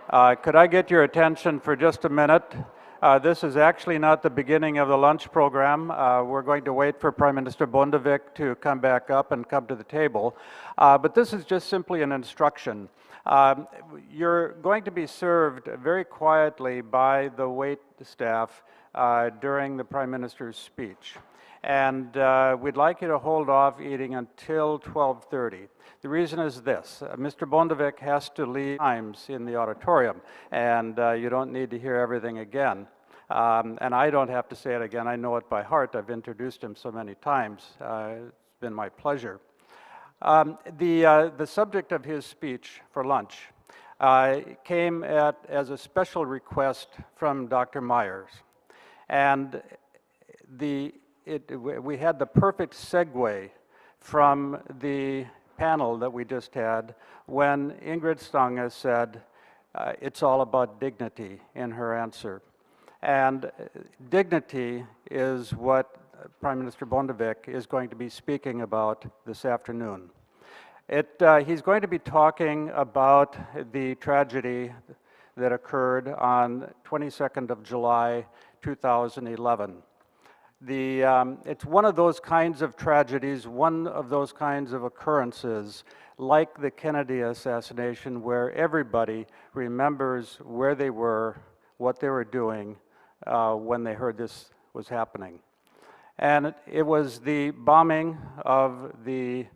Could I get your attention for just a minute? This is actually not the beginning of the lunch program. We're going to wait for Prime Minister Bondevik to come back up and come to the table. But this is just simply an instruction. You're going to be served very quietly by the wait staff during the Prime Minister's speech. And we'd like you to hold off eating until 12:30. The reason is this: Mr. Bondevik has to leave times in the auditorium, and you don't need to hear everything again. And I don't have to say it again. I know it by heart. I've introduced him so many times. It's been my pleasure. The subject of his speech for lunch came as a special request from Dr. Myers. And we had the perfect segue from the panel that we just had when Ingrid Stange said, it's all about dignity in her answer. And dignity is what Prime Minister Bondevik is going to be speaking about this afternoon. He's going to be talking about the tragedy that occurred on 22nd of July, 2011. It's one of those kinds of tragedies, one of those kinds of occurrences, like the Kennedy assassination, where everybody remembers where they were, what they were doing when they heard this was happening. And it was the bombing of the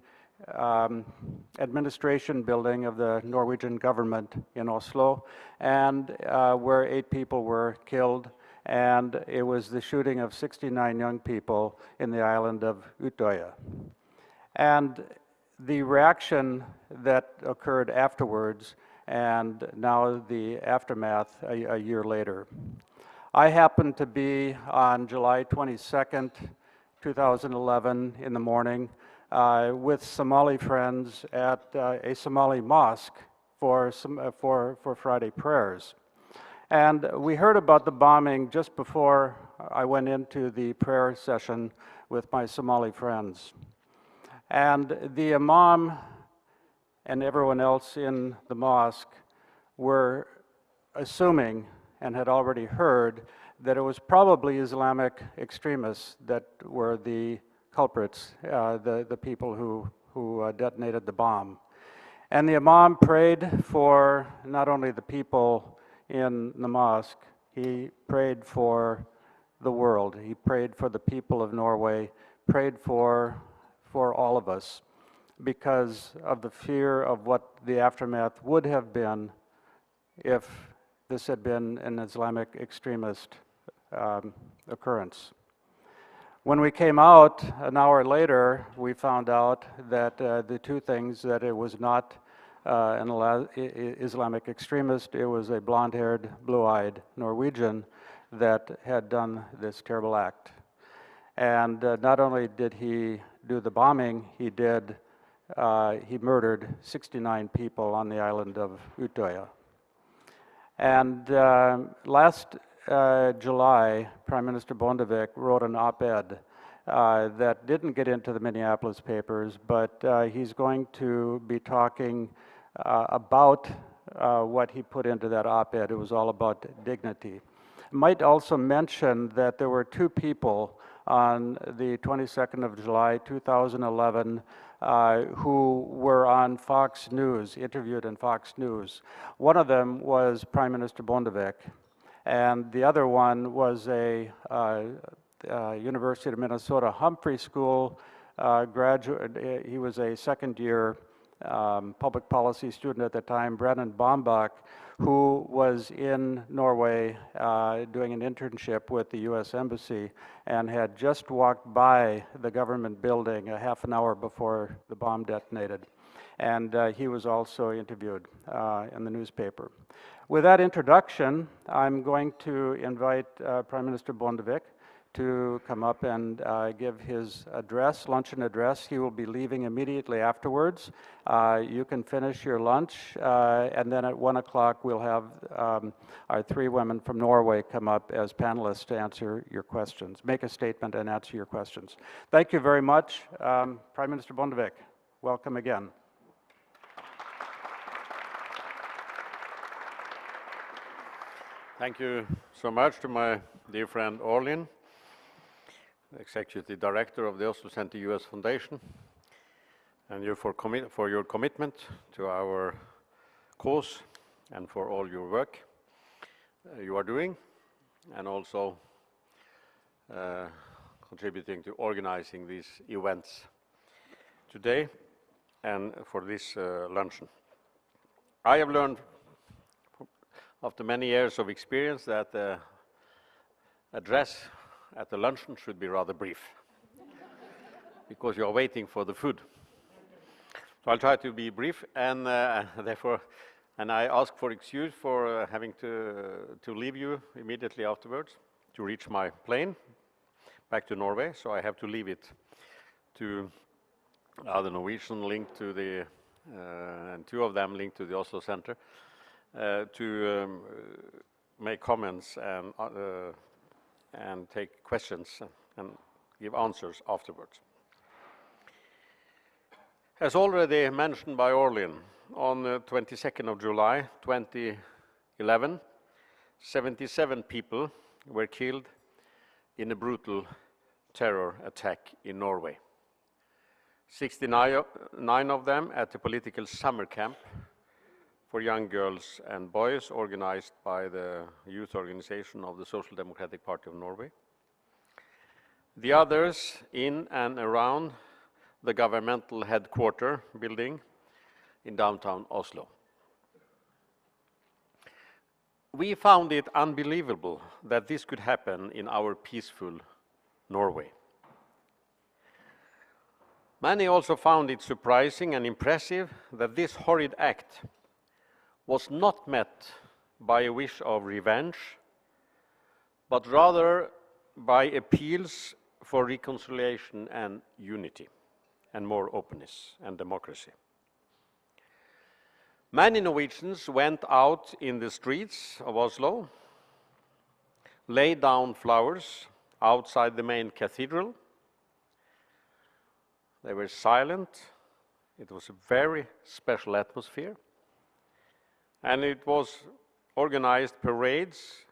administration building of the Norwegian government in Oslo, and where 8 people were killed. And it was the shooting of 69 young people in the island of Utøya. And the reaction that occurred afterwards, and now the aftermath a year later. I happened to be on July 22nd, 2011 in the morning with Somali friends at a Somali mosque for Friday prayers. And we heard about the bombing just before I went into the prayer session with my Somali friends. And the imam and everyone else in the mosque were assuming and had already heard that it was probably Islamic extremists that were the culprits, the people who detonated the bomb. And the imam prayed for not only the people in the mosque, he prayed for the world. He prayed for the people of Norway, prayed for all of us, because of the fear of what the aftermath would have been if this had been an Islamic extremist occurrence. When we came out an hour later, we found out that the two things, that it was not an Islamic extremist, it was a blonde-haired, blue-eyed Norwegian that had done this terrible act. And not only did he do the bombing, he murdered 69 people on the island of Utøya. And last July, Prime Minister Bondevik wrote an op-ed that didn't get into the Minneapolis papers, but he's going to be talking about what he put into that op-ed. It was all about dignity. Might also mention that there were 2 people on the 22nd of July, 2011, who were on Fox News, interviewed in Fox News. One of them was Prime Minister Bondevik, and the other one was a University of Minnesota Humphrey School graduate. He was a second-year public policy student at the time, Brennan Bombach, who was in Norway doing an internship with the US Embassy and had just walked by the government building a half an hour before the bomb detonated. And he was also interviewed in the newspaper. With that introduction, I'm going to invite Prime Minister Bondevik to come up and give his address, luncheon address. He will be leaving immediately afterwards. You can finish your lunch, and then at 1 o'clock we'll have our 3 women from Norway come up as panelists to answer your questions, make a statement and answer your questions. Thank you very much. Prime Minister Bondevik, welcome again. Thank you so much to my dear friend Orlin, Executive Director of the Oslo Center US Foundation, and you for your commitment to our cause and for all your work you are doing, and also contributing to organizing these events today and for this luncheon. I have learned after many years of experience that the address at the luncheon should be rather brief because you are waiting for the food. So I'll try to be brief, and therefore, and I ask for excuse for having to leave you immediately afterwards to reach my plane back to Norway. So I have to leave it to the Norwegian linked to the, and two of them linked to the Oslo Center, to make comments and take questions and give answers afterwards. As already mentioned by Orlin, on the 22nd of July 2011, 77 people were killed in a brutal terror attack in Norway. 69 of them at the political summer camp for young girls and boys organized by the youth organization of the Social Democratic Party of Norway. The others in and around the governmental headquarter building in downtown Oslo. We found it unbelievable that this could happen in our peaceful Norway. Many also found it surprising and impressive that this horrid act was not met by a wish of revenge, but rather by appeals for reconciliation and unity, and more openness and democracy. Many Norwegians went out in the streets of Oslo, laid down flowers outside the main cathedral. They were silent. It was a very special atmosphere. And it was organized parades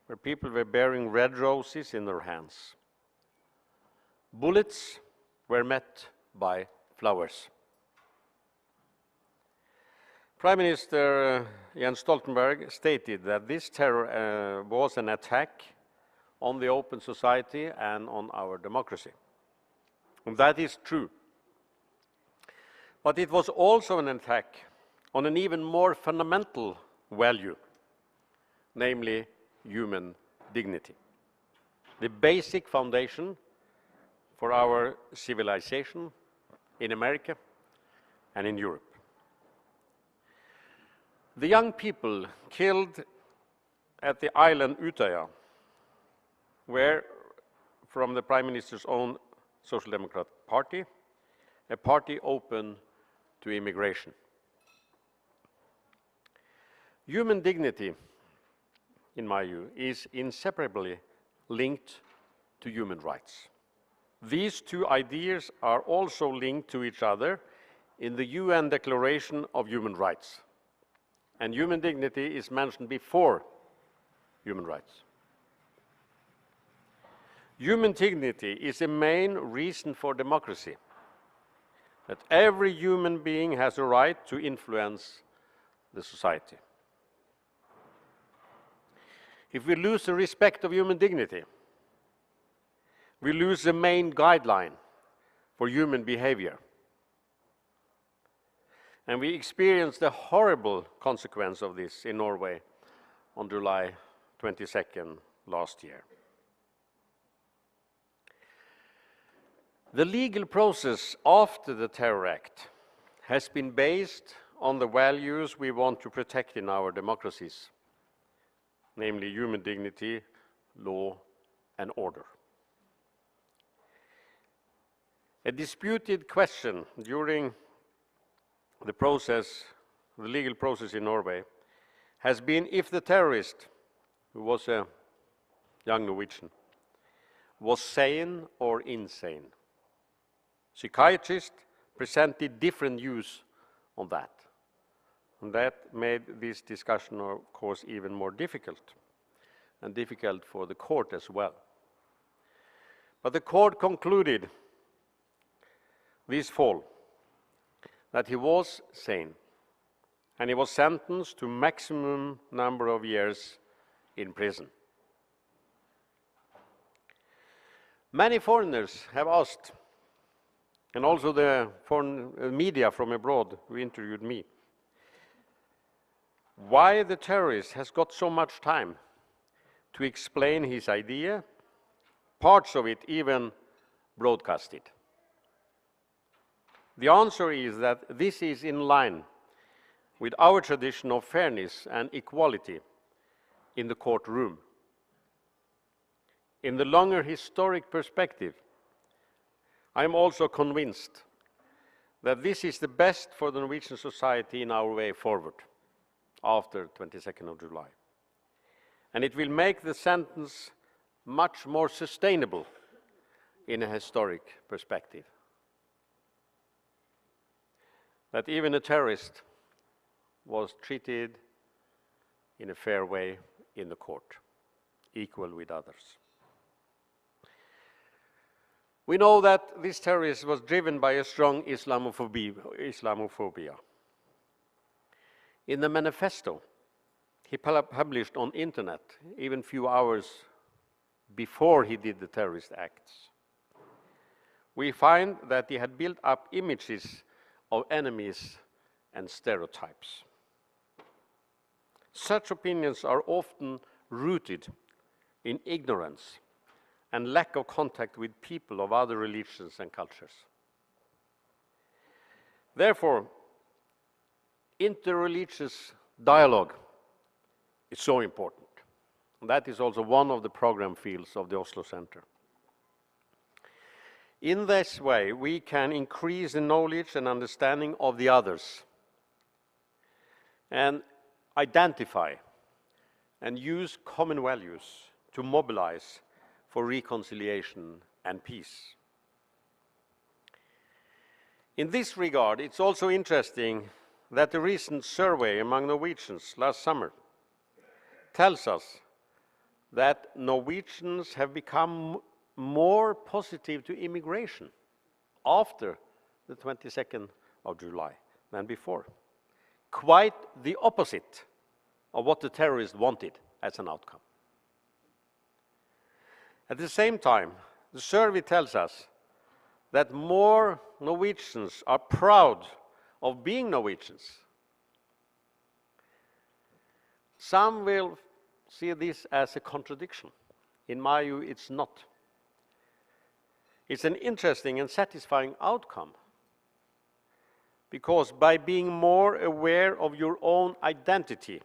where people were bearing red roses in their hands. Bullets were met by flowers. Prime Minister Jens Stoltenberg stated that this terror was an attack on the open society and on our democracy. And that is true. But it was also an attack on an even more fundamental value, namely human dignity, the basic foundation for our civilization in America and in Europe. The young people killed at the island Utøya were from the Prime Minister's own Social Democratic Party, a party open to immigration. Human dignity, in my view, is inseparably linked to human rights. These two ideas are also linked to each other in the UN Declaration of Human Rights. And human dignity is mentioned before human rights. Human dignity is a main reason for democracy, that every human being has a right to influence the society. If we lose the respect of human dignity, we lose the main guideline for human behavior. And we experienced the horrible consequence of this in Norway on July 22nd last year. The legal process after the terror act has been based on the values we want to protect in our democracies, namely human dignity, law, and order. A disputed question during the process, the legal process in Norway, has been if the terrorist, who was a young Norwegian, was sane or insane. Psychiatrists presented different views on that. And that made this discussion, of course, even more difficult, and difficult for the court as well. But the court concluded this fall that he was sane, and he was sentenced to maximum number of years in prison. Many foreigners have asked, and also the foreign media from abroad who interviewed me, why the terrorist has got so much time to explain his idea, parts of it even broadcasted. The answer is that this is in line with our tradition of fairness and equality in the courtroom. In the longer historic perspective, I am also convinced that this is the best for the Norwegian society in our way forward after 22nd of July. And it will make the sentence much more sustainable in a historic perspective. That even a terrorist was treated in a fair way in the court, equal with others. We know that this terrorist was driven by a strong Islamophobia. In the manifesto he published on internet, even few hours before he did the terrorist acts, we find that he had built up images of enemies and stereotypes. Such opinions are often rooted in ignorance and lack of contact with people of other religions and cultures. Therefore, interreligious dialogue is so important. And that is also one of the program fields of the Oslo Center. In this way, we can increase the knowledge and understanding of the others and identify and use common values to mobilize for reconciliation and peace. In this regard, it's also interesting that the recent survey among Norwegians last summer tells us that Norwegians have become more positive to immigration after the 22nd of July than before. Quite the opposite of what the terrorists wanted as an outcome. At the same time, the survey tells us that more Norwegians are proud of being Norwegians. Some will see this as a contradiction. In my view, it's not. It's an interesting and satisfying outcome, because by being more aware of your own identity,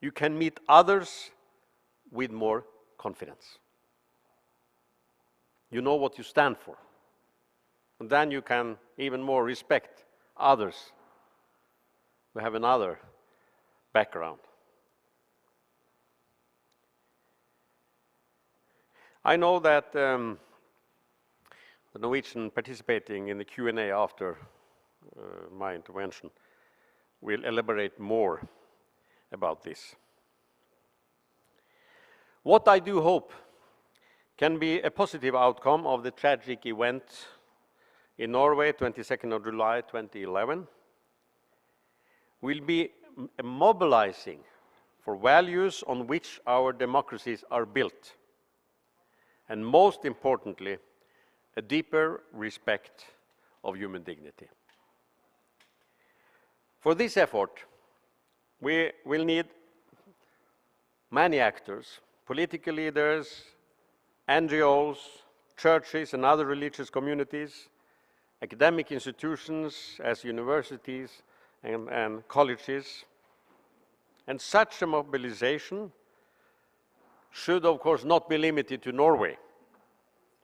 you can meet others with more confidence. You know what you stand for. And then you can even more respect others who have another background. I know that the Norwegian participating in the Q&A after my intervention will elaborate more about this. What I do hope can be a positive outcome of the tragic event in Norway, 22nd of July 2011, will be mobilizing for values on which our democracies are built, and most importantly, a deeper respect of human dignity. For this effort, we will need many actors, political leaders, NGOs, churches and other religious communities, academic institutions as universities and colleges. And such a mobilization should, of course, not be limited to Norway,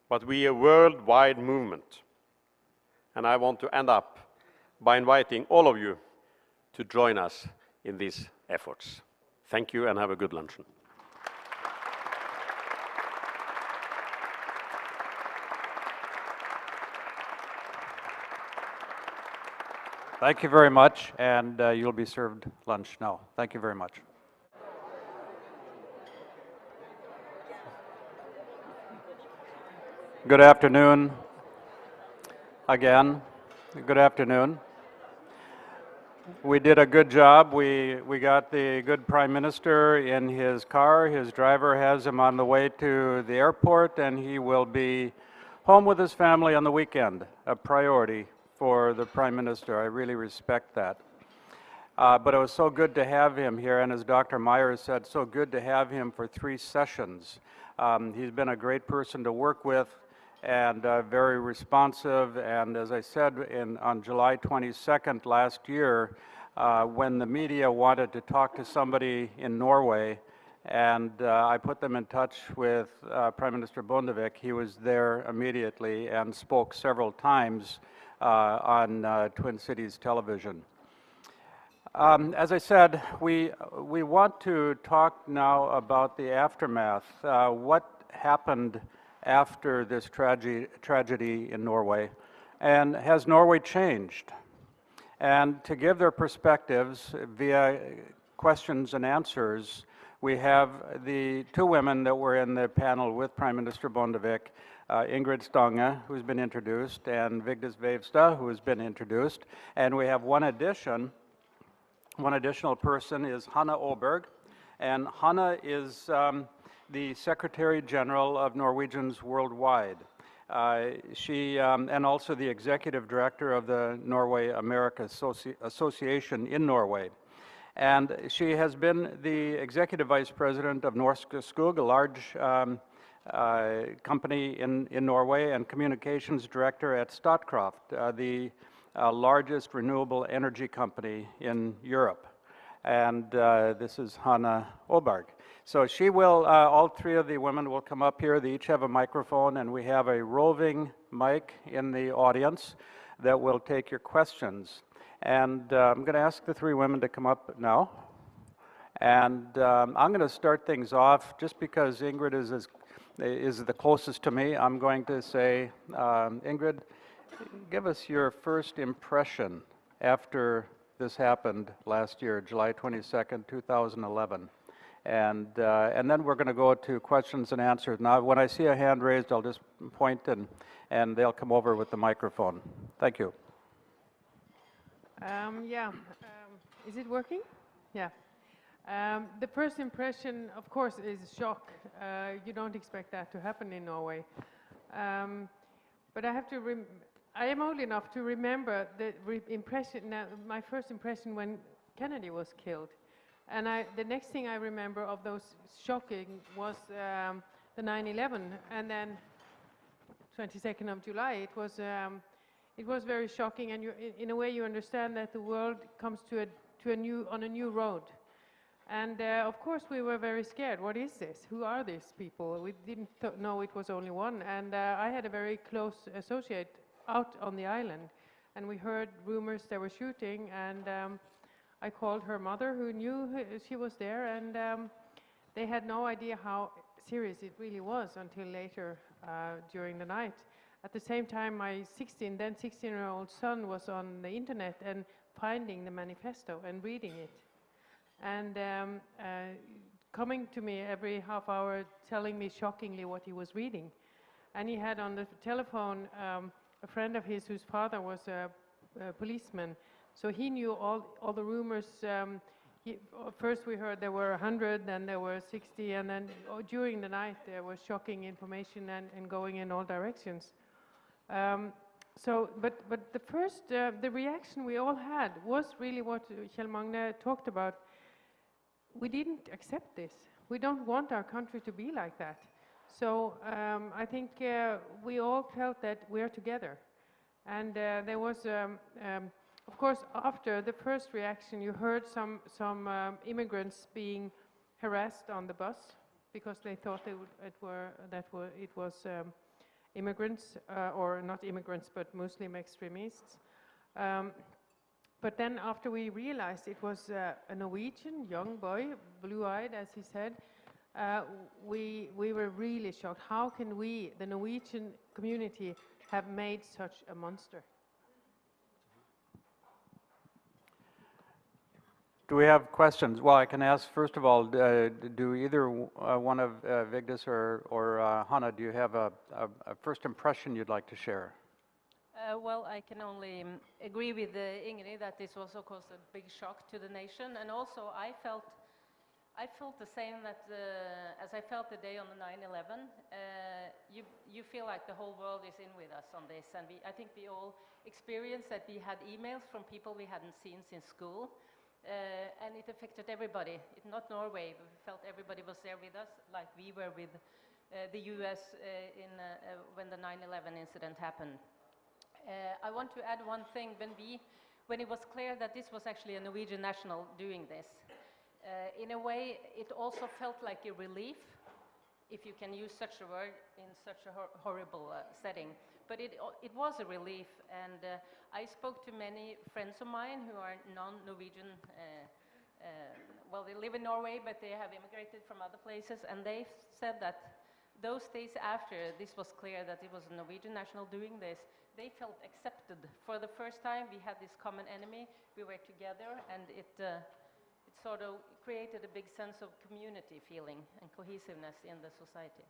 but be a worldwide movement. And I want to end up by inviting all of you to join us in these efforts. Thank you and have a good luncheon. Thank you very much, and you'll be served lunch now. Thank you very much. Good afternoon again. Good afternoon. We did a good job. We got the good Prime Minister in his car. His driver has him on the way to the airport, and he will be home with his family on the weekend, a priority for the Prime Minister. I really respect that. But it was so good to have him here, and as Dr. Myers said, so good to have him for 3 sessions. He's been a great person to work with and very responsive, and as I said on July 22nd last year, when the media wanted to talk to somebody in Norway, and I put them in touch with Prime Minister Bondevik, he was there immediately and spoke several times on Twin Cities television. As I said, we want to talk now about the aftermath. What happened after this tragedy in Norway, and has Norway changed? And to give their perspectives via questions and answers, we have the 2 women that were in the panel with Prime Minister Bondevik, Ingrid Stange, who's been introduced, and Vigdis Vevstad, who has been introduced. And we have one additional person is Hanne Aaberg, and Hanne is the Secretary General of Norwegians worldwide. She and also the Executive Director of the Norway-America Association in Norway. And she has been the Executive Vice President of Norske Skog, a large company in Norway, and Communications Director at Statkraft, the largest renewable energy company in Europe. And this is Hanne Aaberg. So she will, all 3 of the women will come up here. They each have a microphone, and we have a roving mic in the audience that will take your questions. And I'm going to ask the 3 women to come up now. And I'm going to start things off just because Ingrid is the closest to me. I'm going to say, Ingrid, give us your first impression after this happened last year, July 22nd, 2011. And then we're going to go to questions and answers. Now, when I see a hand raised, I'll just point and they'll come over with the microphone. Thank you. Is it working? Yeah. The first impression, of course, is shock. You don't expect that to happen in Norway. But I have to I am old enough to remember the my first impression when Kennedy was killed. And the next thing I remember of those shocking was the 9/11, and then 22nd of July. It was very shocking, and in a way you understand that the world comes on a new road. And of course we were very scared. What is this? Who are these people? We didn't know it was only one. And I had a very close associate out on the island, and we heard rumors they were shooting, and I called her mother, who knew she was there, and they had no idea how serious it really was until later during the night. At the same time, my 16-year-old son was on the internet and finding the manifesto and reading it, and coming to me every half hour telling me shockingly what he was reading. And he had on the telephone a friend of his whose father was a policeman. So he knew all the rumors. First we heard there were 100, then there were 60, and then during the night there was shocking information and going in all directions. But the reaction we all had was really what Kjell Magne talked about. We didn't accept this. We don't want our country to be like that. So I think we all felt that we're together. And there was of course, after the first reaction, you heard some immigrants being harassed on the bus because they thought it was immigrants, or not immigrants, but Muslim extremists. But then after we realized it was a Norwegian young boy, blue-eyed, as he said, we were really shocked. How can we, the Norwegian community, have made such a monster? Do we have questions? Well, I can ask, first of all, do either one of Vigdis or Hanne, do you have a first impression you'd like to share? Well, I can only agree with Ingrid that this also caused a big shock to the nation, and also I felt the same that as I felt the day on the 9/11. You feel like the whole world is in with us on this, and I think we all experienced that we had emails from people we hadn't seen since school, and it affected everybody. Not Norway, but we felt everybody was there with us, like we were with the U.S. When the 9/11 incident happened. I want to add one thing. When it was clear that this was actually a Norwegian national doing this, in a way, it also felt like a relief, if you can use such a word in such a horrible setting. But it was a relief, and I spoke to many friends of mine who are non-Norwegian. Well, they live in Norway, but they have immigrated from other places, and they said that those days after this was clear that it was a Norwegian national doing this, they felt accepted. For the first time, we had this common enemy, we were together, and it sort of created a big sense of community feeling and cohesiveness in the society.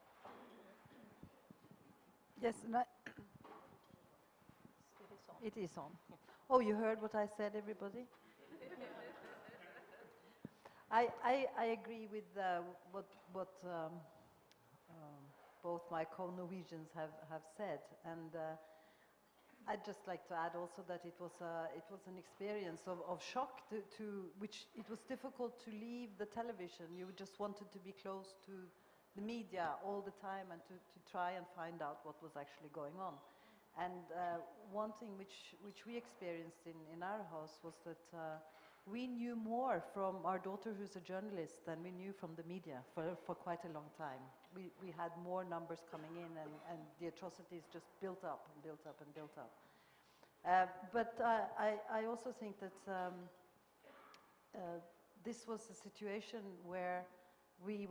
Yes, and it is on. Oh, you heard what I said, everybody? I agree with what both my co-Norwegians have said, and I'd just like to add also that it was an experience of shock which it was difficult to leave the television. You just wanted to be close to the media all the time and to try and find out what was actually going on. And one thing which we experienced in our house was that we knew more from our daughter, who's a journalist, than we knew from the media for quite a long time. We had more numbers coming in, and the atrocities just built up and built up and built up. But I also think that this was a situation where we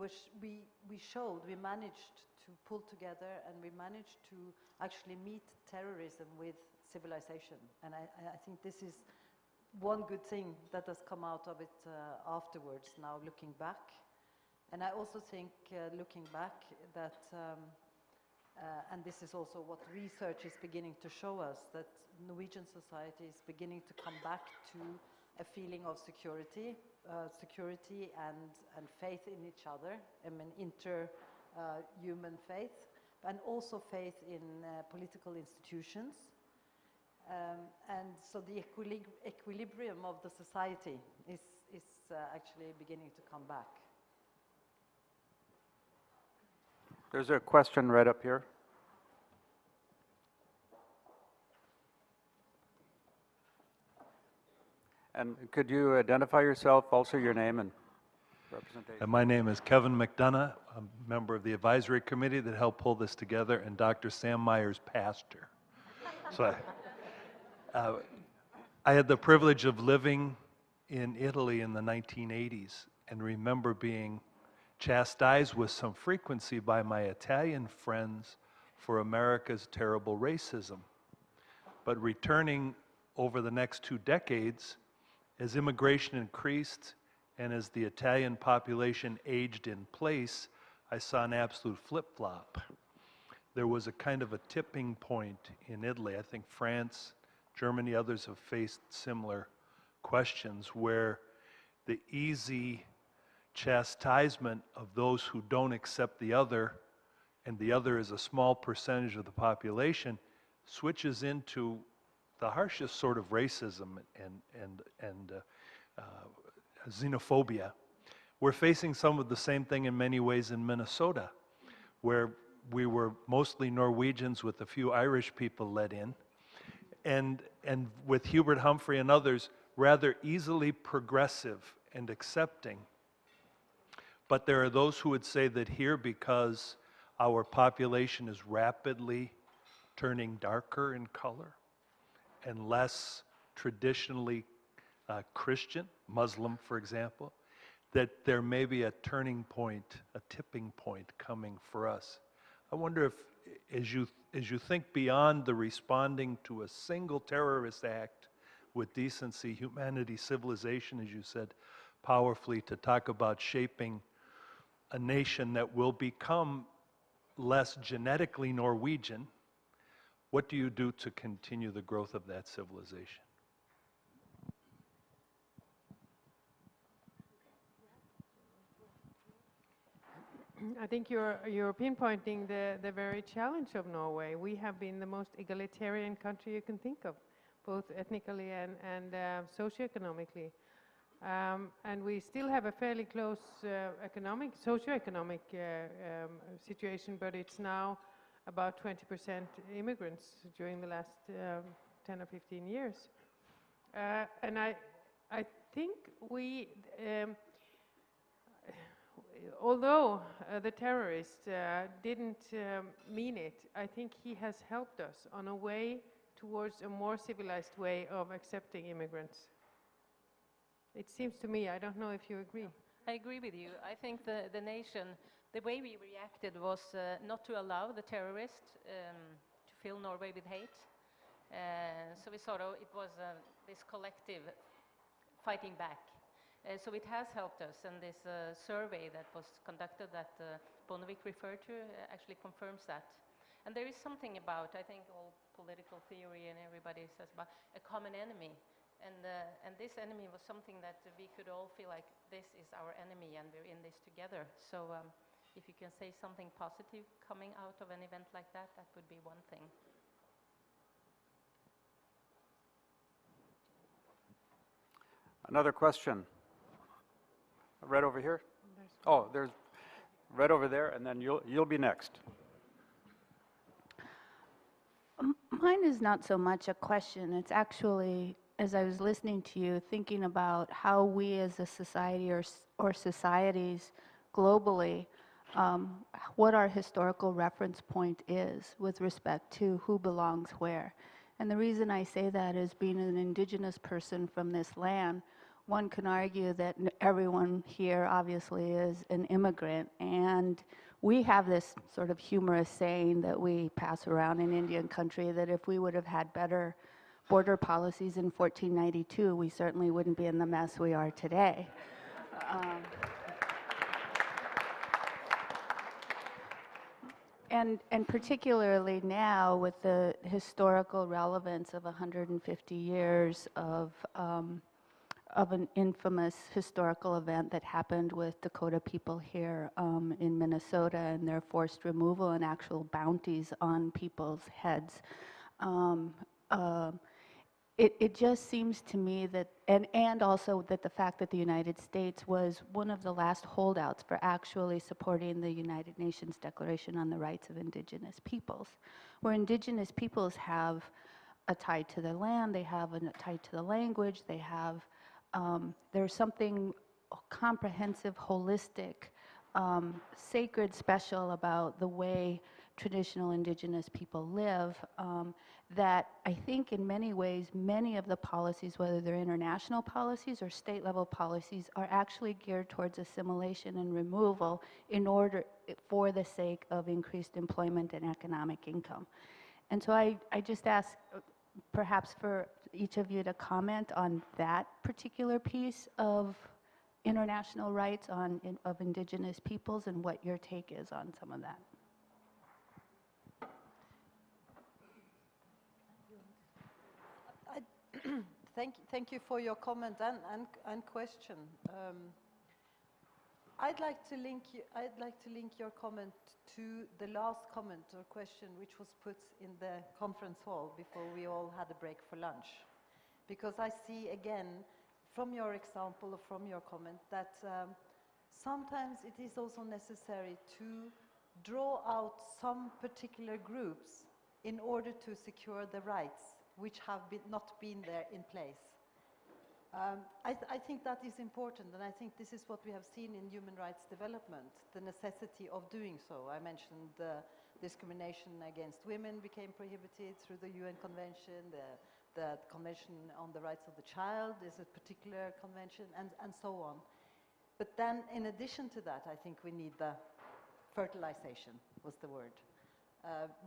managed to pull together, and we managed to actually meet terrorism with civilization. And I think this is one good thing that has come out of it afterwards, now looking back. And I also think, looking back, that, and this is also what research is beginning to show us, that Norwegian society is beginning to come back to a feeling of security and faith in each other, I mean inter-human faith, and also faith in political institutions. And so the equilibrium of the society is actually beginning to come back. There's a question right up here. And could you identify yourself, also your name and representation? My name is Kevin McDonough. I'm a member of the advisory committee that helped pull this together, and Dr. Sam Meyer's pastor. So I had the privilege of living in Italy in the 1980s and remember being chastised with some frequency by my Italian friends for America's terrible racism. But returning over the next 2 decades, as immigration increased and as the Italian population aged in place, I saw an absolute flip-flop. There was a kind of a tipping point in Italy. I think France, Germany, others have faced similar questions where the easy chastisement of those who don't accept the other, and the other is a small percentage of the population, switches into the harshest sort of racism and xenophobia. We're facing some of the same thing in many ways in Minnesota, where we were mostly Norwegians with a few Irish people let in, and with Hubert, Humphrey, and others, rather easily progressive and accepting. But there are those who would say that here, because our population is rapidly turning darker in color and less traditionally Christian, Muslim, for example, that there may be a turning point, a tipping point coming for us. I wonder if, as you think beyond the responding to a single terrorist act with decency, humanity, civilization, as you said, powerfully to talk about shaping a nation that will become less genetically Norwegian. What do you do to continue the growth of that civilization? I think you're pinpointing the very challenge of Norway. We have been the most egalitarian country you can think of, both ethnically and socioeconomically. And we still have a fairly close socioeconomic situation, but it's now about 20% immigrants during the last 10 or 15 years. And I think we, although the terrorist didn't mean it, I think he has helped us on a way towards a more civilized way of accepting immigrants. It seems to me, I don't know if you agree. I agree with you. I think the nation, the way we reacted was not to allow the terrorists to fill Norway with hate. So we sort of, it was this collective fighting back. So it has helped us, and this survey that was conducted that Bondevik referred to actually confirms that. And there is something about, I think all political theory and everybody says about a common enemy. And this enemy was something that we could all feel like this is our enemy and we're in this together. So if you can say something positive coming out of an event like that, that would be one thing. Another question. Right over here? Oh, there's right over there, and then you'll be next. Mine is not so much a question. It's actually, as I was listening to you, thinking about how we as a society or societies globally, what our historical reference point is with respect to who belongs where. And the reason I say that is, being an indigenous person from this land, one can argue that everyone here obviously is an immigrant, and we have this sort of humorous saying that we pass around in Indian country, that if we would have had better border policies in 1492, we certainly wouldn't be in the mess we are today. And particularly now, with the historical relevance of 150 years of an infamous historical event that happened with Dakota people here in Minnesota, and their forced removal and actual bounties on people's heads. It just seems to me that, and also that the fact that the United States was one of the last holdouts for actually supporting the United Nations Declaration on the Rights of Indigenous Peoples, where Indigenous peoples have a tie to the land, they have a tie to the language, they have, there's something comprehensive, holistic, sacred, special about the way traditional Indigenous people live, that I think in many ways, many of the policies, whether they're international policies or state level policies, are actually geared towards assimilation and removal in order, for the sake of increased employment and economic income. And so I just ask perhaps for each of you to comment on that particular piece of international rights of Indigenous peoples, and what your take is on some of that. Thank you for your comment and question. I'd like to link your comment to the last comment or question which was put in the conference hall before we all had a break for lunch, because I see again from your example or from your comment that sometimes it is also necessary to draw out some particular groups in order to secure the rights which have not been there in place. I think that is important, and I think this is what we have seen in human rights development, the necessity of doing so. I mentioned discrimination against women became prohibited through the UN Convention, the Convention on the Rights of the Child is a particular convention, and so on. But then, in addition to that, I think we need the fertilization, was the word.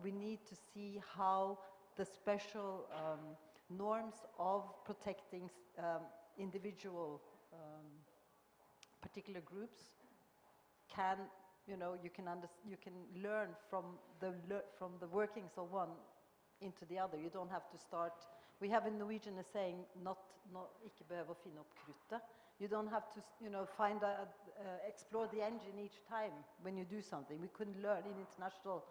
We need to see how the special norms of protecting individual particular groups can, you know, you can learn from the workings of one into the other. You don't have to start. We have in Norwegian a saying, ikke behøve å finne opp kruttet. You don't have to, you know, explore the engine each time when you do something. We couldn't learn in international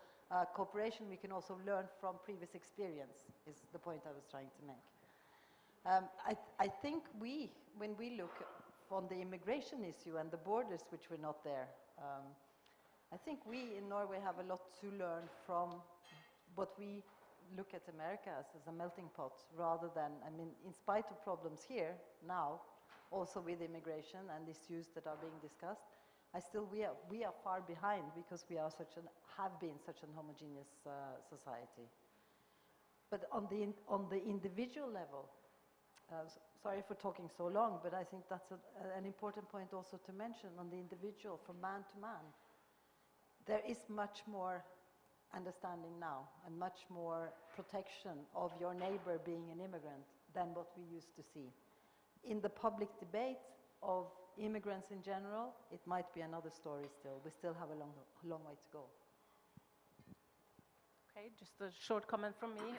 cooperation. We can also learn from previous experience, is the point I was trying to make. I think when we look on the immigration issue and the borders, which were not there, I think we in Norway have a lot to learn from what we look at America as a melting pot, rather than, I mean, in spite of problems here now, also with immigration and issues that are being discussed, we are far behind because we are have been such an homogeneous society. But on the individual level, sorry for talking so long, but I think that's an important point also to mention. On the individual, from man to man, there is much more understanding now and much more protection of your neighbor being an immigrant than what we used to see. In the public debate of immigrants in general, it might be another story still. We still have a long way to go. Okay, just a short comment from me.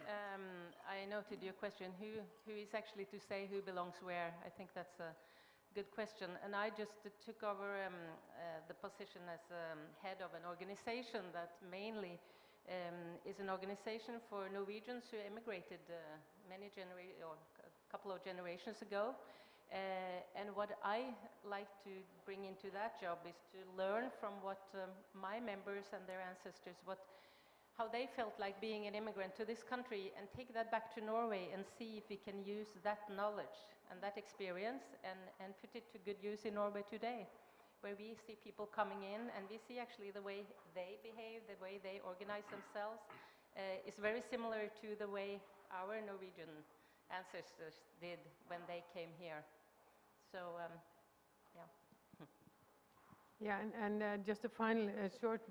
I noted your question, who is actually to say who belongs where? I think that's a good question. And I just took over the position as head of an organization that mainly is an organization for Norwegians who immigrated a couple of generations ago. And what I like to bring into that job is to learn from what my members and their ancestors, how they felt like being an immigrant to this country, and take that back to Norway and see if we can use that knowledge and that experience and put it to good use in Norway today, where we see people coming in and we see actually the way they behave, the way they organize themselves is very similar to the way our Norwegian ancestors did when they came here. So, yeah. Yeah, and just a final short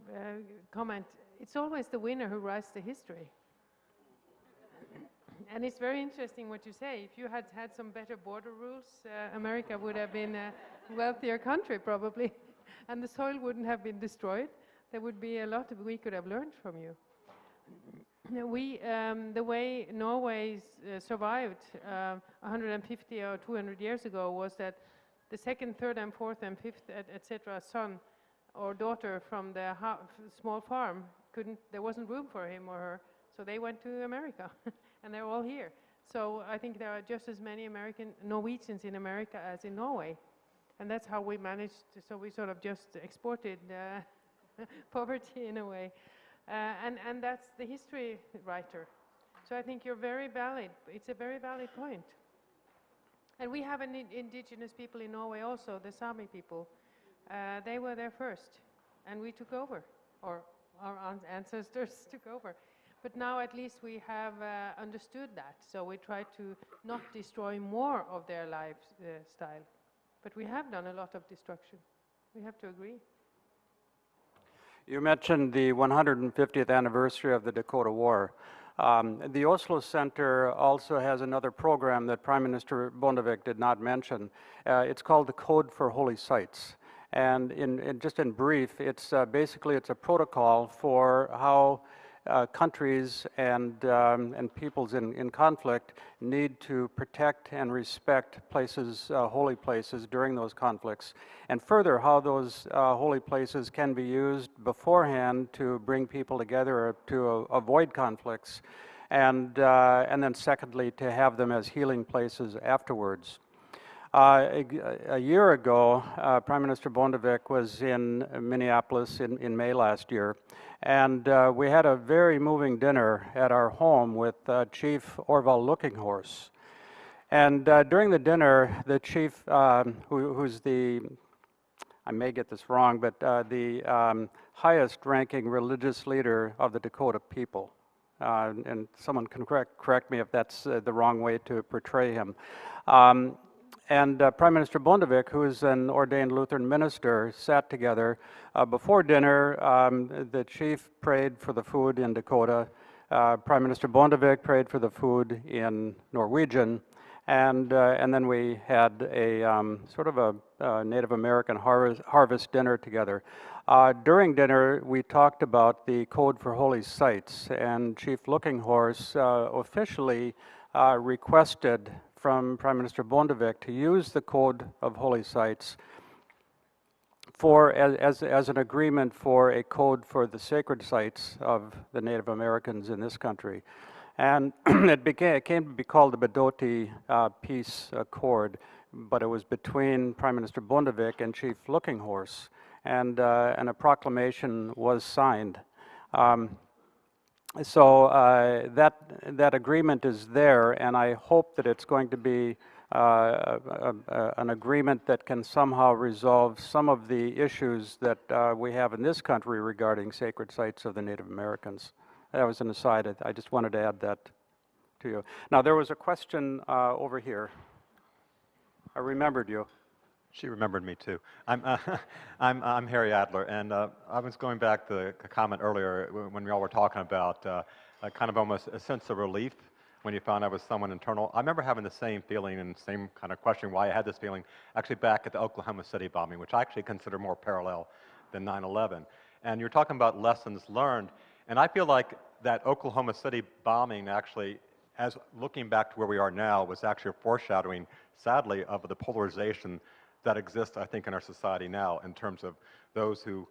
comment. It's always the winner who writes the history. And it's very interesting what you say. If you had had some better border rules, America would have been a wealthier country probably, and the soil wouldn't have been destroyed. There would be a lot we could have learned from you. The way Norway survived 150 or 200 years ago was that the second, third, and fourth, and fifth, etc. son or daughter from the small farm there wasn't room for him or her, so they went to America, and they're all here. So I think there are just as many Norwegians in America as in Norway, and that's how we managed. So we sort of just exported poverty in a way. And that's the history writer. So I think you're very valid. It's a very valid point. And we have indigenous people in Norway also, the Sami people. They were there first, and we took over, or our ancestors took over. But now at least we have understood that. So we try to not destroy more of their lifestyle. But we have done a lot of destruction. We have to agree. You mentioned the 150th anniversary of the Dakota War. The Oslo Center also has another program that Prime Minister Bondevik did not mention. It's called the Code for Holy Sites. And just in brief, it's basically a protocol for how countries and peoples in conflict need to protect and respect places, holy places during those conflicts, and further how those holy places can be used beforehand to bring people together to avoid conflicts, and then secondly to have them as healing places afterwards. A year ago, Prime Minister Bondevik was in Minneapolis in May last year, and we had a very moving dinner at our home with Chief Orvald Lookinghorse. And during the dinner, the chief, who's the, I may get this wrong, but the highest-ranking religious leader of the Dakota people, and someone can correct me if that's the wrong way to portray him. And Prime Minister Bondevik, who is an ordained Lutheran minister, sat together. Before dinner, the chief prayed for the food in Dakota. Prime Minister Bondevik prayed for the food in Norwegian. And then we had a sort of a Native American harvest dinner together. During dinner, we talked about the Code for Holy Sites, and Chief Looking Horse officially requested from Prime Minister Bondevik to use the Code of Holy Sites as an agreement for a code for the sacred sites of the Native Americans in this country. And it came to be called the Bedoti Peace Accord, but it was between Prime Minister Bondevik and Chief Looking Horse, and a proclamation was signed. So that agreement is there, and I hope that it's going to be an agreement that can somehow resolve some of the issues that we have in this country regarding sacred sites of the Native Americans. That was an aside. I just wanted to add that to you. Now, there was a question over here. I remembered you. She remembered me too. I'm Harry Adler, and I was going back to the comment earlier when we all were talking about a kind of almost a sense of relief when you found out it was someone internal. I remember having the same feeling and same kind of questioning why I had this feeling actually back at the Oklahoma City bombing, which I actually consider more parallel than 9/11. And you're talking about lessons learned, and I feel like that Oklahoma City bombing actually, as looking back to where we are now, was actually a foreshadowing, sadly, of the polarization that exists, I think, in our society now in terms of those who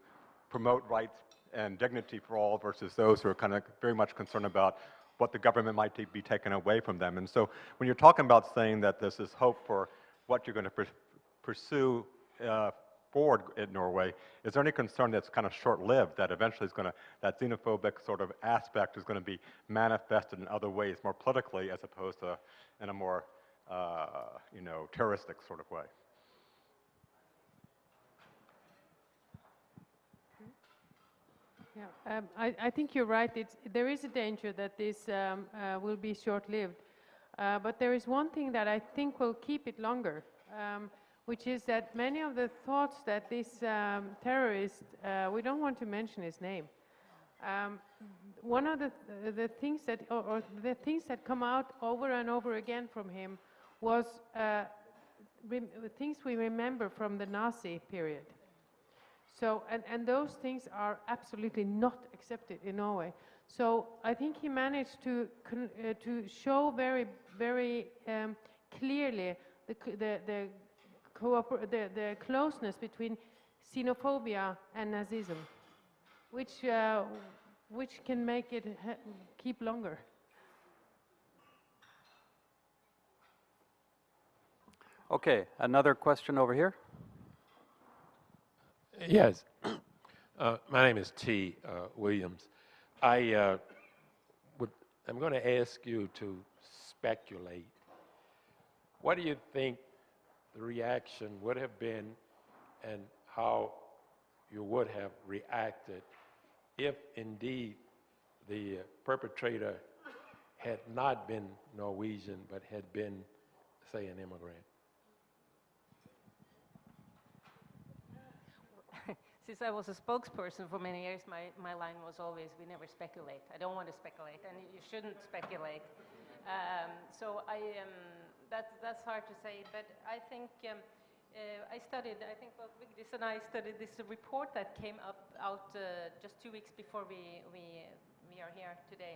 promote rights and dignity for all versus those who are kind of very much concerned about what the government might be taken away from them. And so when you're talking about saying that this is hope for what you're going to pursue forward in Norway, is there any concern that's kind of short-lived, that eventually is going to, that xenophobic sort of aspect is going to be manifested in other ways, more politically as opposed to in a more, terroristic sort of way? Yeah, I think you're right. There is a danger that this will be short-lived. But there is one thing that I think will keep it longer, which is that many of the thoughts that this terrorist, we don't want to mention his name, one of the things that, or the things that come out over and over again from him was things we remember from the Nazi period. So, and those things are absolutely not accepted in Norway. So I think he managed to show very, very clearly the closeness between xenophobia and Nazism, which can make it keep longer. Okay, another question over here. Yes. My name is T. Williams. I'm going to ask you to speculate. What do you think the reaction would have been, and how you would have reacted if indeed the perpetrator had not been Norwegian but had been, say, an immigrant? Since I was a spokesperson for many years, my line was always, we never speculate. I don't want to speculate, and you shouldn't speculate. That's hard to say, but I think I think both Vigdis and I studied this report that came out just 2 weeks before we are here today.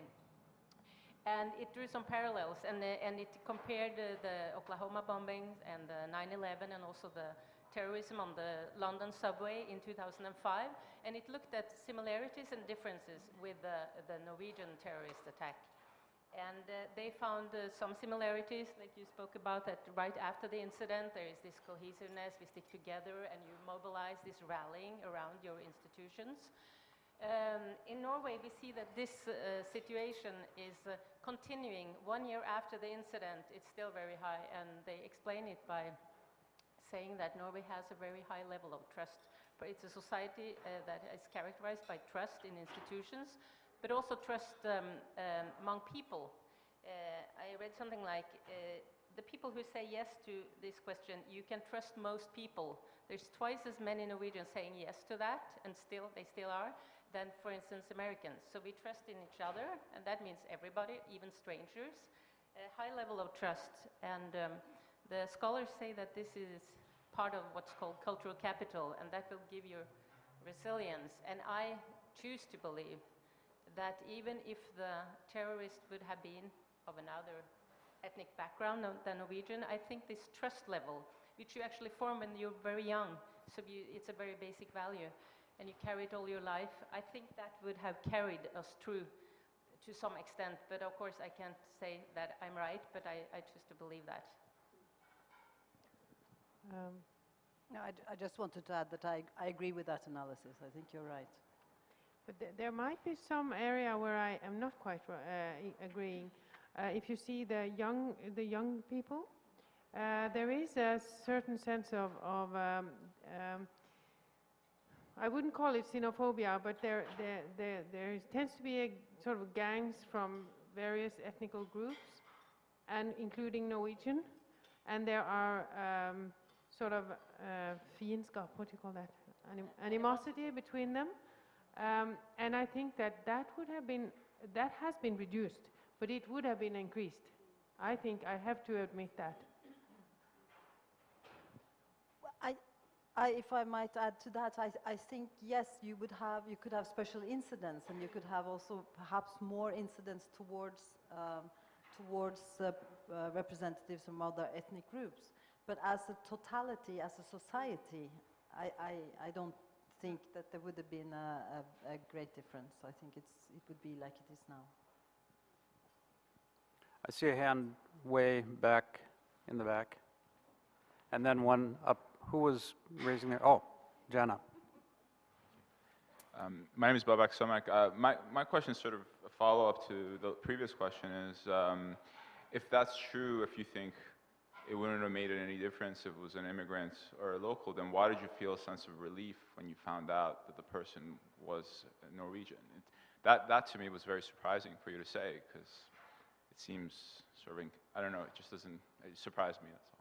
And it drew some parallels, and it compared the Oklahoma bombings and the 9/11 and also the terrorism on the London subway in 2005, and it looked at similarities and differences with the Norwegian terrorist attack. And they found some similarities, like you spoke about, that right after the incident there is this cohesiveness, we stick together and you mobilize this rallying around your institutions. In Norway we see that this situation is continuing 1 year after the incident. It's still very high, and they explain it by saying that Norway has a very high level of trust. It's a society that is characterized by trust in institutions, but also trust among people. I read something like, the people who say yes to this question, you can trust most people. There's twice as many Norwegians saying yes to that, and they still are, than, for instance, Americans. So we trust in each other, and that means everybody, even strangers. A high level of trust, and the scholars say that this is part of what's called cultural capital, and that will give you resilience. And I choose to believe that even if the terrorist would have been of another ethnic background than Norwegian, I think this trust level, which you actually form when you're very young, so it's a very basic value, and you carry it all your life, I think that would have carried us through to some extent. But of course I can't say that I'm right, but I choose to believe that. No, I just wanted to add that I agree with that analysis. I think you're right. But there might be some area where I am not quite agreeing. If you see the young people, there is a certain sense of I wouldn't call it xenophobia, but there tends to be a sort of gangs from various ethnical groups, and including Norwegian, and there are sort of fiendskap, what do you call that? Animosity between them, and I think that has been reduced, but it would have been increased. I think I have to admit that. If I might add to that, I think yes, you could have special incidents, and you could have also perhaps more incidents towards representatives from other ethnic groups. But as a totality, as a society, I don't think that there would have been a great difference. I think it would be like it is now. I see a hand way back in the back. And then one up. Who was raising their, oh, Jana. My name is Babak Somak. My question is sort of a follow-up to the previous question is, if that's true, if you think it wouldn't have made any difference if it was an immigrant or a local, then why did you feel a sense of relief when you found out that the person was Norwegian? That to me was very surprising for you to say, because it seems sort of, I don't know, it surprised me, that's all.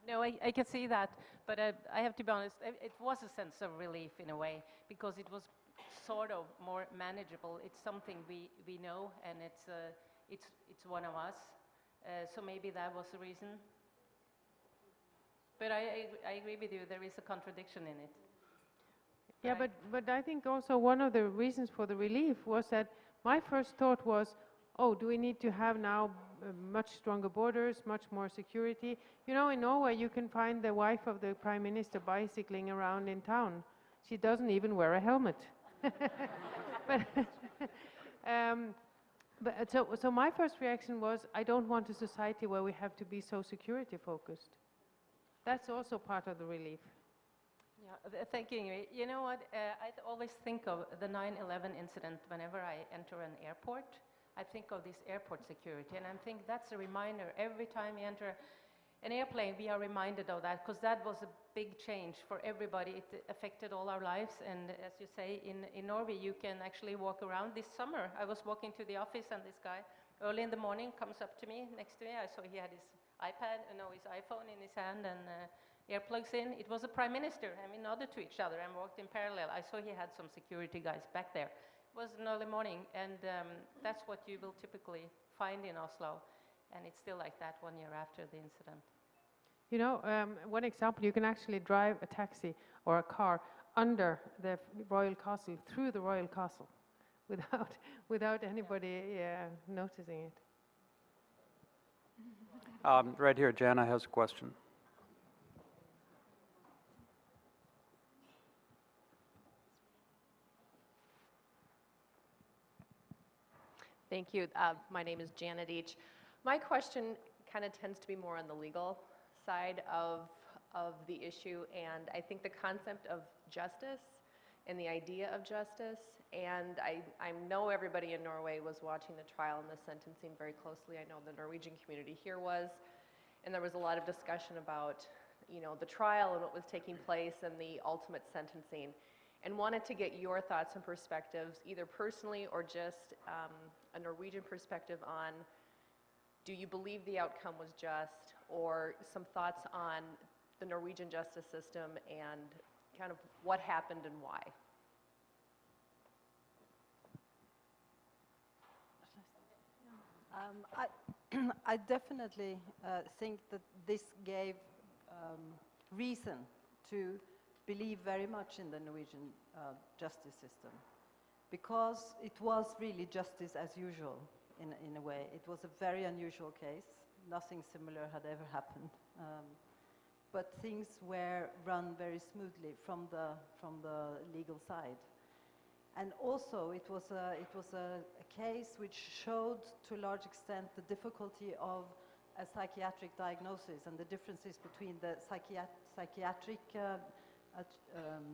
No, I can see that, but I have to be honest, it was a sense of relief in a way, because it was sort of more manageable. It's something we know, and it's one of us, so maybe that was the reason. But I agree with you, there is a contradiction in it. Yeah, but I think also one of the reasons for the relief was that my first thought was, oh, do we need to have now much stronger borders, much more security? You know, in Norway you can find the wife of the Prime Minister bicycling around in town. She doesn't even wear a helmet. So my first reaction was, I don't want a society where we have to be so security focused. That's also part of the relief. Yeah, thank you, Ingrid. You know what, I always think of the 9/11 incident whenever I enter an airport. I think of this airport security, and I think that's a reminder. Every time you enter an airplane, we are reminded of that, because that was a big change for everybody. It affected all our lives, and as you say, in Norway, you can actually walk around. This summer, I was walking to the office, and this guy, early in the morning, comes up to me, next to me. I saw he had his iPad, his iPhone in his hand, and earplugs in. It was the Prime Minister, and we nodded to each other and walked in parallel. I saw he had some security guys back there. It was an early morning, and that's what you will typically find in Oslo, and it's still like that 1 year after the incident. You know, one example, you can actually drive a taxi or a car under the royal castle, through the royal castle, without anybody noticing it. Right here, Jana has a question. Thank you. My name is Janet Each. My question kind of tends to be more on the legal side of the issue, and I think the concept of justice and the idea of justice, and I know everybody in Norway was watching the trial and the sentencing very closely. I know the Norwegian community here was, and there was a lot of discussion about, the trial and what was taking place and the ultimate sentencing, and wanted to get your thoughts and perspectives, either personally or just a Norwegian perspective on, do you believe the outcome was just, or some thoughts on the Norwegian justice system and kind of what happened and why? I definitely think that this gave reason to believe very much in the Norwegian justice system, because it was really justice as usual in a way. It was a very unusual case. Nothing similar had ever happened. But things were run very smoothly from the legal side. And also, it was a case which showed to a large extent the difficulty of a psychiatric diagnosis and the differences between the psychiatric,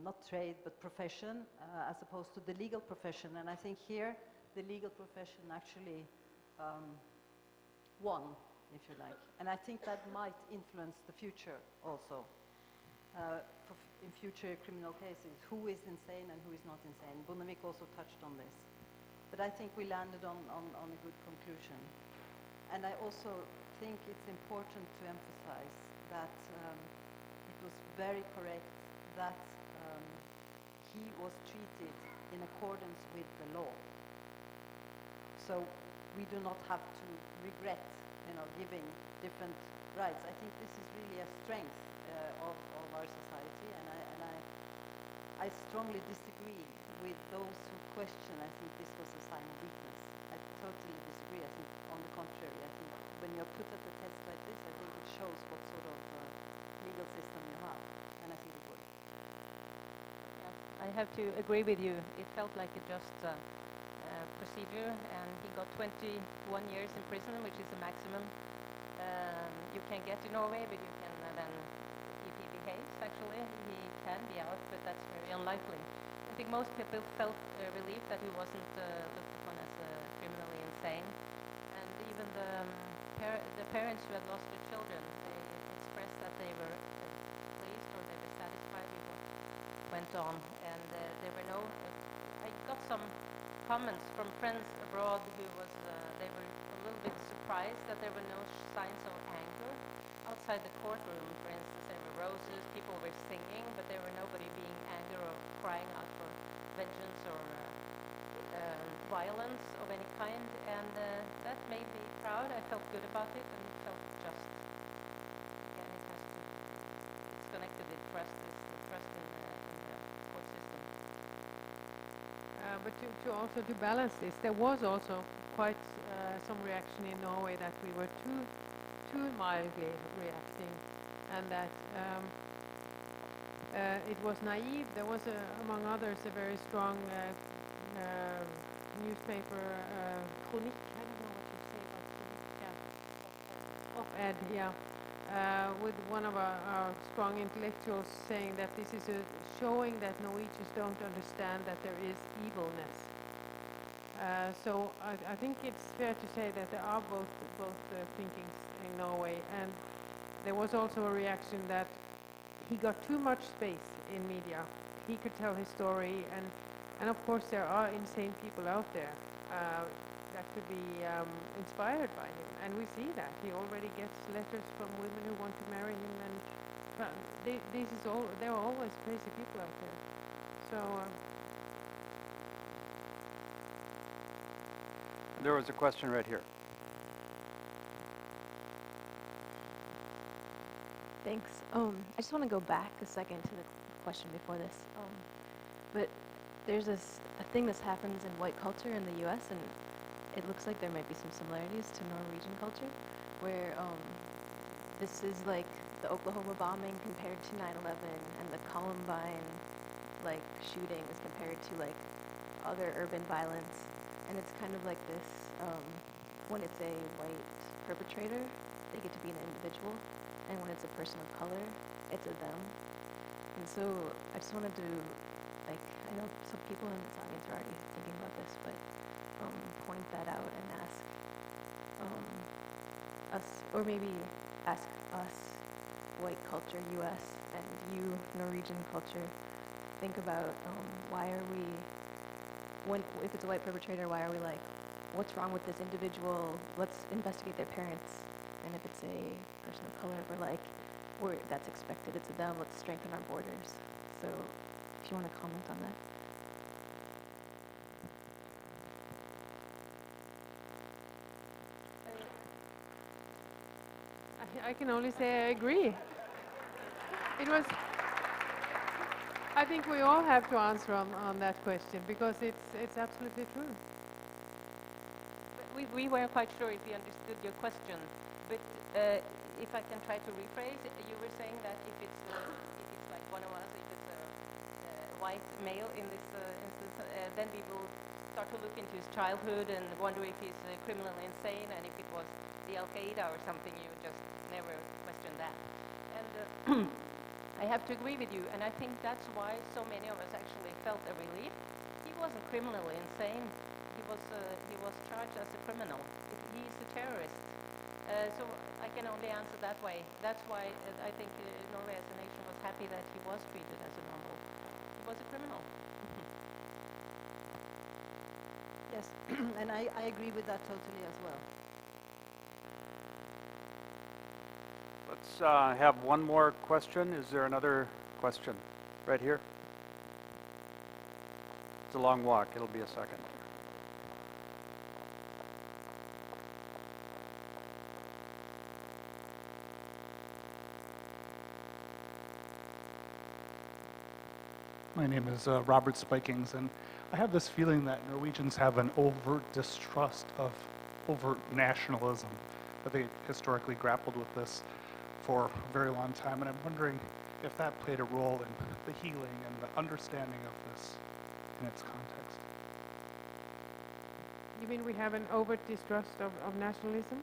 not trade, but profession, as opposed to the legal profession. And I think here, the legal profession actually won, if you like. And I think that might influence the future also. In future criminal cases, who is insane and who is not insane. Bondevik also touched on this. But I think we landed on a good conclusion. And I also think it's important to emphasize that it was very correct that he was treated in accordance with the law. So we do not have to regret, giving different rights. I think this is really a strength of our society, and I strongly disagree with those who question. I think this was a sign of weakness. I totally disagree. I think, on the contrary, I think when you're put at the test like this, I think it shows what sort of legal system you have, and I think it works. I have to agree with you. It felt like a just procedure, and he got 21 years in prison, which is the maximum you can get in Norway, but you can then, if he behaves, actually, he can be out, but that's very unlikely. I think most people felt relieved that he wasn't looked upon as criminally insane, and even the parents who had lost their children, they expressed that they were pleased or they were satisfied with what went on, and there were no. I got some comments from friends abroad who was they were a little bit surprised that there were no signs of anger outside the courtroom. For instance, there were roses, people were singing, but there were nobody being angry or crying out for vengeance or violence of any kind, and that made me proud. I felt good about it and felt just. Again, it's connected with trust, trust in the court system. But to also to balance this, there was also quite some reaction in Norway that we were too mildly reacting, and that it was naive. There was, among others, a very strong newspaper chronique. I don't know what to say about chronique. Yeah. Op-ed, yeah. With one of our strong intellectuals saying that this is showing that Norwegians don't understand that there is evilness. So I think it's fair to say that there are both thinkings in Norway, and there was also a reaction that he got too much space in media. He could tell his story, and of course there are insane people out there that could be inspired by him, and we see that. He already gets letters from women who want to marry him, and there are always crazy people out there. So there was a question right here. Thanks. I just want to go back a second to the question before this. But there's a thing that happens in white culture in the U.S., and it looks like there might be some similarities to Norwegian culture, where this is like the Oklahoma bombing compared to 9/11, and the Columbine shooting is compared to other urban violence, and it's kind of like this. When it's a white perpetrator, they get to be an individual, and when it's a person of color, it's a them. And so I just wanted to, I know some people in this audience are already thinking about this, but point that out and ask us, or maybe ask us, white culture, U.S., and you, Norwegian culture, think about why are we, if it's a white perpetrator, why are we what's wrong with this individual? Let's investigate their parents. And if it's a person of color, we're that's expected. It's a them. Let's strengthen our borders. So, if you want to comment on that. I can only say I agree. It was. I think we all have to answer on that question because it's absolutely true. We weren't quite sure if we understood your question, but if I can try to rephrase, you were saying that if it's like one of us, if it's a white male in this instance, then we will start to look into his childhood and wonder if he's criminally insane, and if it was the Al-Qaeda or something, you would just never question that. And I have to agree with you, and I think that's why so many of us actually felt a relief. He wasn't criminally insane. He was charged as a criminal. He's a terrorist. So I can only answer that way. That's why I think Norway as a nation was happy that he was treated as a normal. He was a criminal. Yes, and I agree with that totally as well. Let's have one more question. Is there another question? Right here. It's a long walk. It'll be a second. My name is Robert Spikings, and I have this feeling that Norwegians have an overt distrust of overt nationalism, that they historically grappled with this for a very long time, and I'm wondering if that played a role in the healing and the understanding of this in its context. You mean we have an overt distrust of nationalism?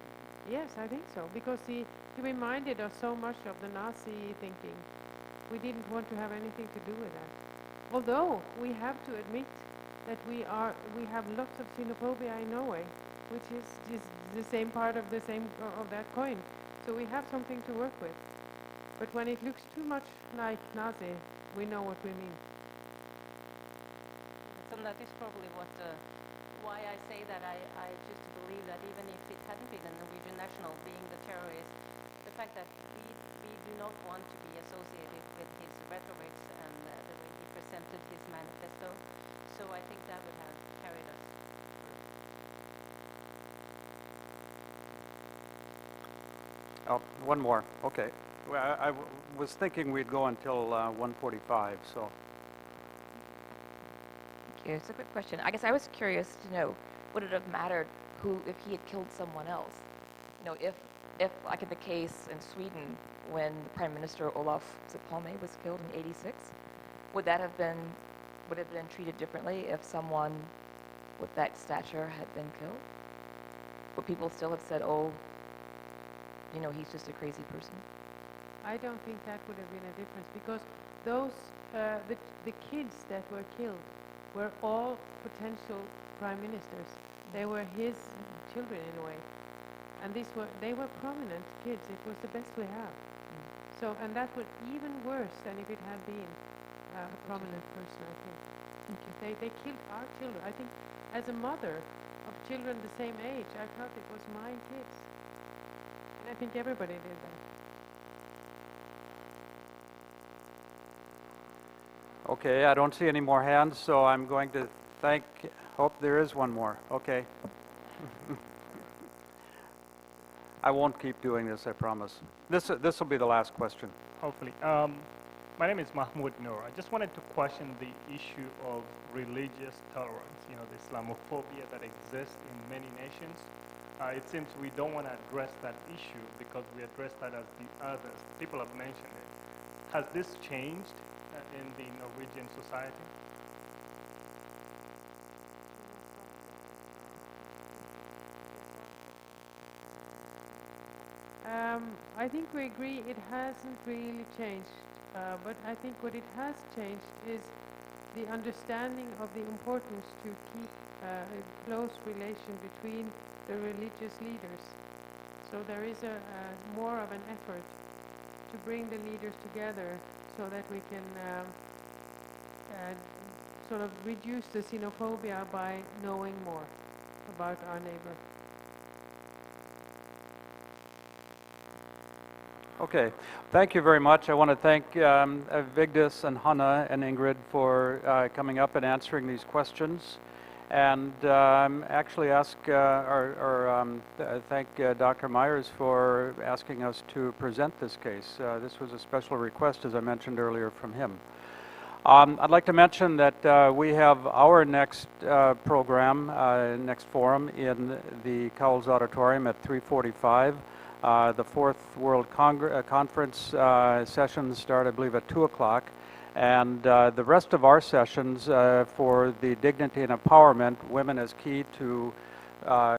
Yes, I think so, because he reminded us so much of the Nazi thinking. We didn't want to have anything to do with that. Although we have to admit that we have lots of xenophobia in Norway, which is the same part of that coin. So we have something to work with. But when it looks too much like Nazi, we know what we mean. So that is probably why I say that I choose to believe that even if it hadn't been a Norwegian national being the terrorist, the fact that we do not want to be associated with his rhetorics and the way he presented his manifesto. So I think that would have carried us through. Oh, one more. Okay. Well, I was thinking we'd go until 1:45, so. Thank you. It's a quick question. I guess I was curious to know, would it have mattered if he had killed someone else? You know, if like in the case in Sweden when Prime Minister Olof Palme was killed in '86, would it have been treated differently if someone with that stature had been killed? Would people still have said, oh, you know, he's just a crazy person? I don't think that would have been a difference because those the kids that were killed were all potential prime ministers. They were his children in a way, and they were prominent kids. It was the best we have. So, and that was even worse than if it had been a prominent person. I think. They killed our children. I think, as a mother of children the same age, I thought it was my kids, and I think everybody did that. Okay, I don't see any more hands, so I'm going to hope there is one more. Okay. I won't keep doing this, I promise. This will be the last question. Hopefully. My name is Mahmoud Noor. I just wanted to question the issue of religious tolerance, you know, the Islamophobia that exists in many nations. It seems we don't want to address that issue because we address that as the others. People have mentioned it. Has this changed in the Norwegian society? I think we agree it hasn't really changed, but I think what it has changed is the understanding of the importance to keep a close relation between the religious leaders. So there is more of an effort to bring the leaders together so that we can sort of reduce the xenophobia by knowing more about our neighbor. Okay, thank you very much. I want to thank Vigdis and Hanne and Ingrid for coming up and answering these questions. And actually thank Dr. Myers for asking us to present this case. This was a special request, as I mentioned earlier, from him. I'd like to mention that we have our next program, next forum, in the Cowles Auditorium at 3:45. The Fourth World Conference sessions start, I believe, at 2 o'clock. And the rest of our sessions for the dignity and empowerment, women as key to